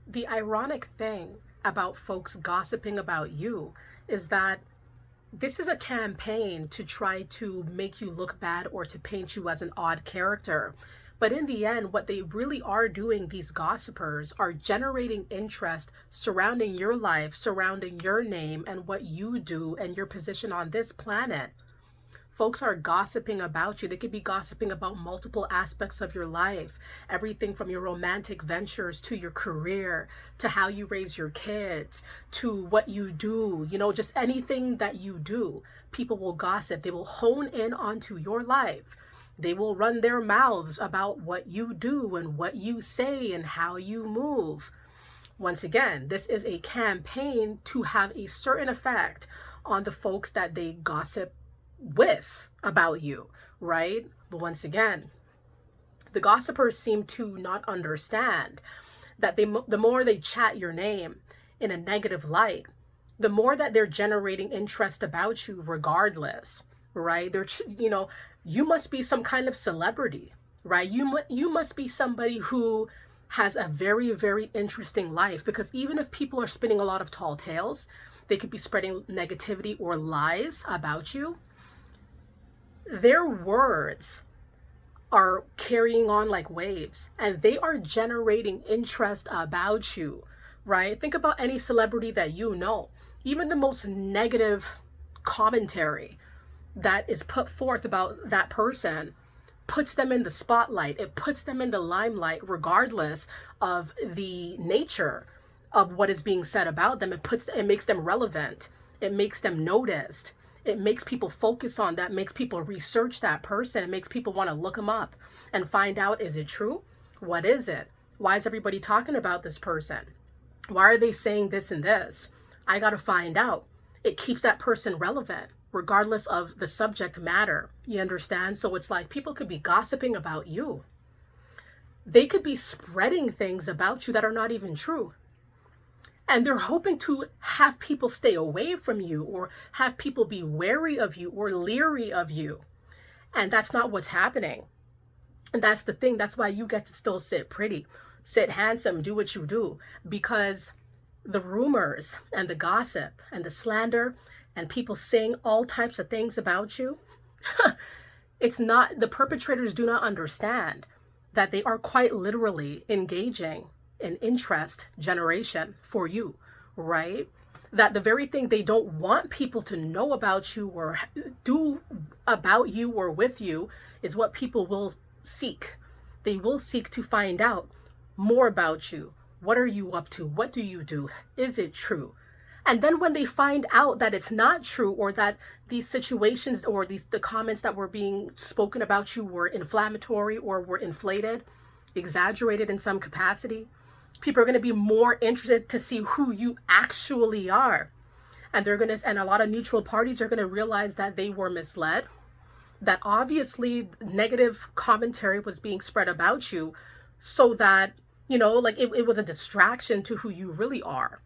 The ironic thing about folks gossiping about you is that this is a campaign to try to make you look bad or to paint you as an odd character. But in the end, what they really are doing, these gossipers, are generating interest surrounding your life, surrounding your name and what you do and your position on this planet. Folks are gossiping about you. They could be gossiping about multiple aspects of your life, everything from your romantic ventures to your career, to how you raise your kids, to what you do, just anything that you do. People will gossip. They will hone in onto your life. They will run their mouths about what you do and what you say and how you move. Once again, this is a campaign to have a certain effect on the folks that they gossip with about you, right? But once again, the gossipers seem to not understand that the more they chat your name in a negative light, the more that they're generating interest about you regardless, right? You must be some kind of celebrity, right? You must be somebody who has a very, very interesting life, because even if people are spinning a lot of tall tales, they could be spreading negativity or lies about you. Their words are carrying on like waves, and they are generating interest about you, right? Think about any celebrity that you know. Even the most negative commentary that is put forth about that person puts them in the spotlight. It puts them in the limelight regardless of the nature of what is being said about them. It makes them relevant. It makes them noticed. It makes people focus on that, makes people research that person. It makes people want to look them up and find out, is it true? What is it? Why is everybody talking about this person? Why are they saying this and this? I got to find out. It keeps that person relevant regardless of the subject matter. You understand? So it's like people could be gossiping about you. They could be spreading things about you that are not even true. And they're hoping to have people stay away from you or have people be wary of you or leery of you. And that's not what's happening. And that's the thing. That's why you get to still sit pretty, sit handsome, do what you do. Because the rumors and the gossip and the slander and people saying all types of things about you, it's not, the perpetrators do not understand that they are quite literally engaging an interest generation for you, right? That the very thing they don't want people to know about you or do about you or with you is what people will seek. They will seek to find out more about you. What are you up to? What do you do? Is it true? And then when they find out that it's not true, or that these situations or the comments that were being spoken about you were inflammatory or were inflated, exaggerated in some capacity, people are going to be more interested to see who you actually are. And and a lot of neutral parties are going to realize that they were misled, that obviously negative commentary was being spread about you so that, it was a distraction to who you really are.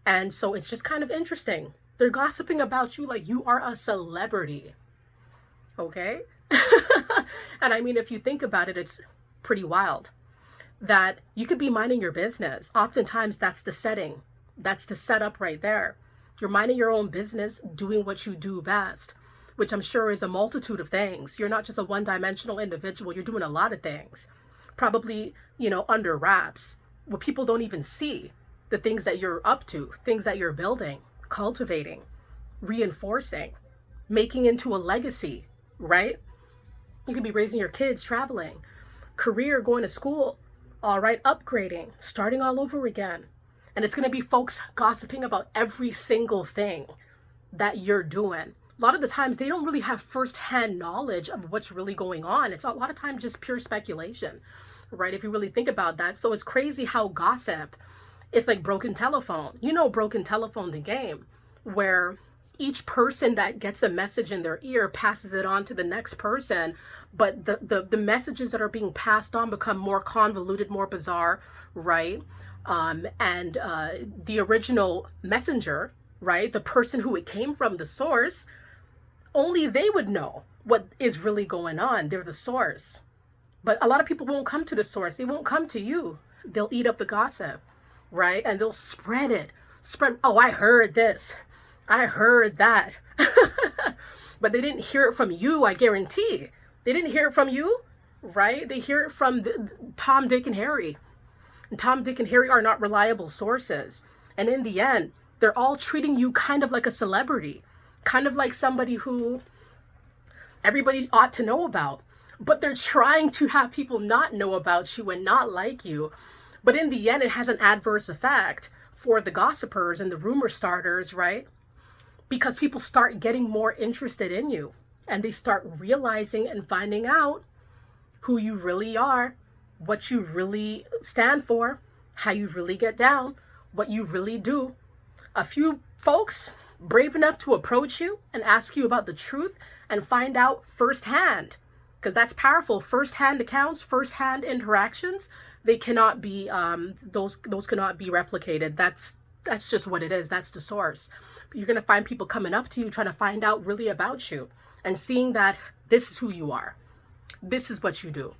And so it's just kind of interesting. They're gossiping about you like you are a celebrity. Okay? And I mean, if you think about it, it's pretty wild that you could be minding your business. Oftentimes that's the setting. That's the setup right there. You're minding your own business, doing what you do best, which I'm sure is a multitude of things. You're not just a one-dimensional individual. You're doing a lot of things, probably, under wraps, where people don't even see the things that you're up to, things that you're building, cultivating, reinforcing, making into a legacy, right? You could be raising your kids, traveling, career, going to school, all right, upgrading, starting all over again. And it's going to be folks gossiping about every single thing that you're doing. A lot of the times they don't really have firsthand knowledge of what's really going on. It's a lot of times just pure speculation, right? If you really think about that. So it's crazy how gossip is like broken telephone. Broken telephone, the game, where each person that gets a message in their ear passes it on to the next person, but the messages that are being passed on become more convoluted, more bizarre, right? And the original messenger, right, the person who it came from, the source, only they would know what is really going on. They're the source. But a lot of people won't come to the source. They won't come to you. They'll eat up the gossip. right? And they'll spread it. Spread, oh, I heard this. I heard that. But they didn't hear it from you, I guarantee. They didn't hear it from you, right? They hear it from Tom, Dick, and Harry. And Tom, Dick, and Harry are not reliable sources. And in the end, they're all treating you kind of like a celebrity, kind of like somebody who everybody ought to know about. But they're trying to have people not know about you and not like you. But in the end, it has an adverse effect for the gossipers and the rumor starters, right? Because people start getting more interested in you and they start realizing and finding out who you really are, what you really stand for, how you really get down, what you really do. A few folks brave enough to approach you and ask you about the truth and find out firsthand, because that's powerful. Firsthand accounts, firsthand interactions, they cannot be those cannot be replicated. That's just what it is. That's the source. You're going to find people coming up to you trying to find out really about you and seeing that this is who you are. This is what you do.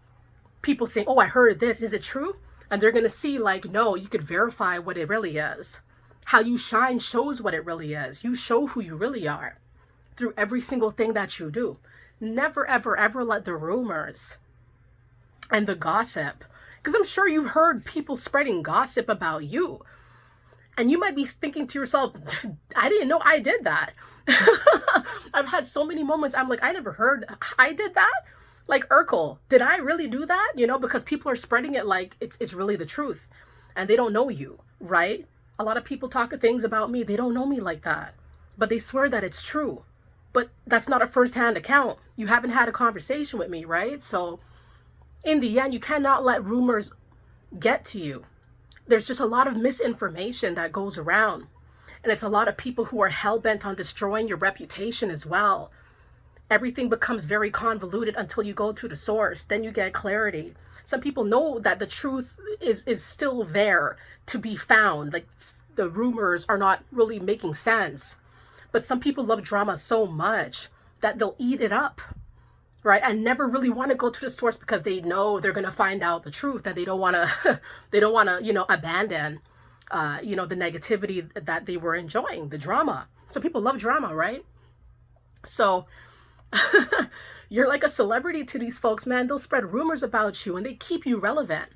People saying, oh, I heard this. Is it true? And they're going to see like, no, you could verify what it really is. How you shine shows what it really is. You show who you really are through every single thing that you do. Never, ever, ever let the rumors and the gossip, because I'm sure you've heard people spreading gossip about you. And you might be thinking to yourself, I didn't know I did that. I've had so many moments. I'm like, I never heard I did that. Like Urkel, did I really do that? You know, because people are spreading it like it's really the truth and they don't know you, right? A lot of people talk things about me. They don't know me like that, but they swear that it's true. But that's not a first-hand account. You haven't had a conversation with me, right? So in the end, you cannot let rumors get to you. There's just a lot of misinformation that goes around. And it's a lot of people who are hell-bent on destroying your reputation as well. Everything becomes very convoluted until you go to the source. Then you get clarity. Some people know that the truth is still there to be found. Like the rumors are not really making sense. But some people love drama so much that they'll eat it up, right? And never really want to go to the source because they know they're going to find out the truth and they don't want to, abandon, the negativity that they were enjoying, the drama. So people love drama, right? So you're like a celebrity to these folks, man. They'll spread rumors about you and they keep you relevant.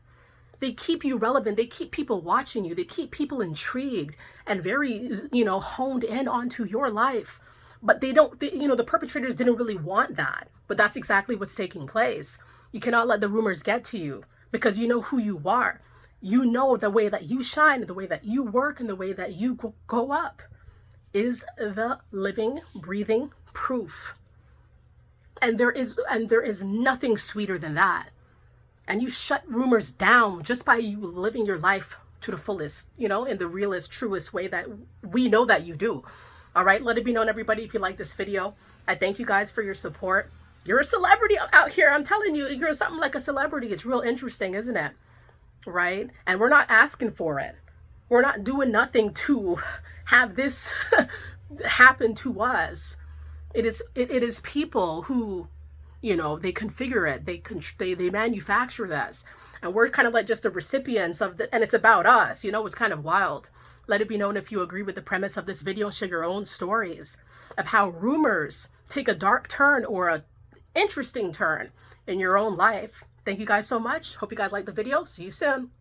They keep you relevant. They keep people watching you. They keep people intrigued and very, honed in onto your life. But the perpetrators didn't really want that. But that's exactly what's taking place. You cannot let the rumors get to you because you know who you are. You know the way that you shine, the way that you work, and the way that you go up is the living, breathing proof. And there is nothing sweeter than that. And you shut rumors down just by you living your life to the fullest, in the realest, truest way that we know that you do. All right, let it be known, everybody, if you like this video. I thank you guys for your support. You're a celebrity out here. I'm telling you, you're something like a celebrity. It's real interesting, isn't it? Right? And we're not asking for it. We're not doing nothing to have this happen to us. It is people who, they configure it. They manufacture this. And we're kind of like just the recipients of and it's about us. It's kind of wild. Let it be known if you agree with the premise of this video. Share your own stories of how rumors take a dark turn or a interesting turn in your own life. Thank you guys so much. Hope you guys liked the video. See you soon.